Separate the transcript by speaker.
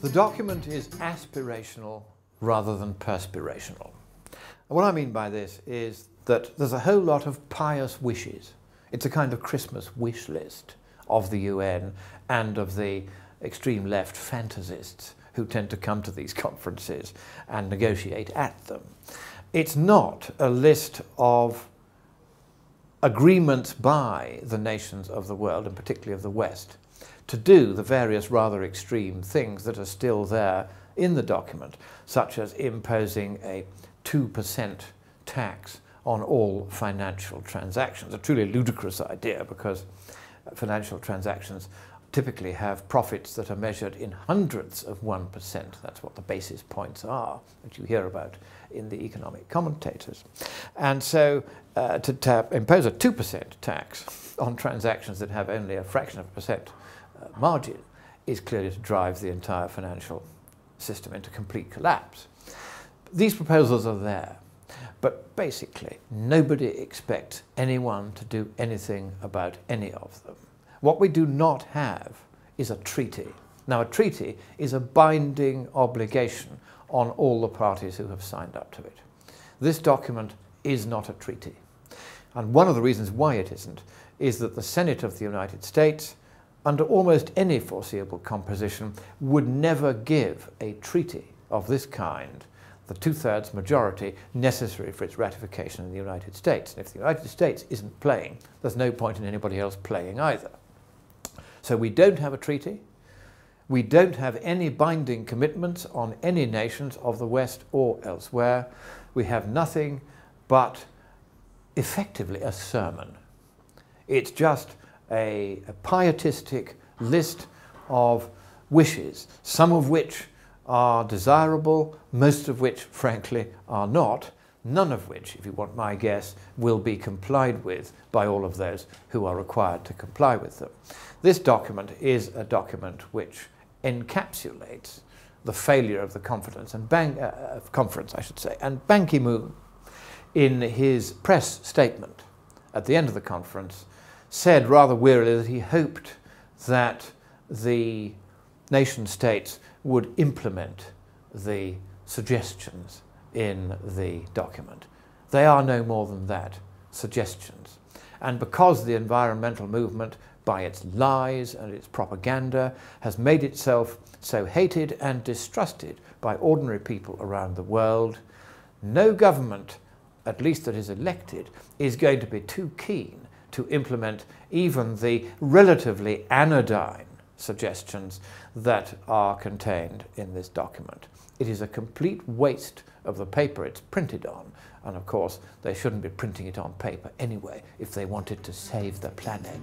Speaker 1: The document is aspirational rather than perspirational. And what I mean by this is that there's a whole lot of pious wishes. It's a kind of Christmas wish list of the UN and of the extreme left fantasists who tend to come to these conferences and negotiate at them. It's not a list of agreements by the nations of the world, and particularly of the West, to do the various rather extreme things that are still there in the document, such as imposing a 2% tax on all financial transactions. A truly ludicrous idea, because financial transactions typically have profits that are measured in hundredths of 1%. That's what the basis points are that you hear about in the economic commentators. And so to impose a 2% tax on transactions that have only a fraction of a percent margin is clearly to drive the entire financial system into complete collapse. These proposals are there, but basically nobody expects anyone to do anything about any of them. What we do not have is a treaty. Now, a treaty is a binding obligation on all the parties who have signed up to it. This document is not a treaty. And one of the reasons why it isn't is that the Senate of the United States, under almost any foreseeable composition, would never give a treaty of this kind the 2/3 majority necessary for its ratification in the United States. And if the United States isn't playing, there's no point in anybody else playing either. So we don't have a treaty. We don't have any binding commitments on any nations of the West or elsewhere. We have nothing but effectively a sermon. It's just a pietistic list of wishes, some of which are desirable, most of which, frankly, are not, none of which, if you want my guess, will be complied with by all of those who are required to comply with them. This document is a document which encapsulates the failure of the conference, and Ban Ki-moon, in his press statement at the end of the conference, said rather wearily that he hoped that the nation states would implement the suggestions in the document. They are no more than that, suggestions. And because the environmental movement, by its lies and its propaganda, has made itself so hated and distrusted by ordinary people around the world, no government, at least that is elected, is going to be too keen to implement even the relatively anodyne suggestions that are contained in this document. It is a complete waste of the paper it's printed on, and of course they shouldn't be printing it on paper anyway if they wanted to save the planet.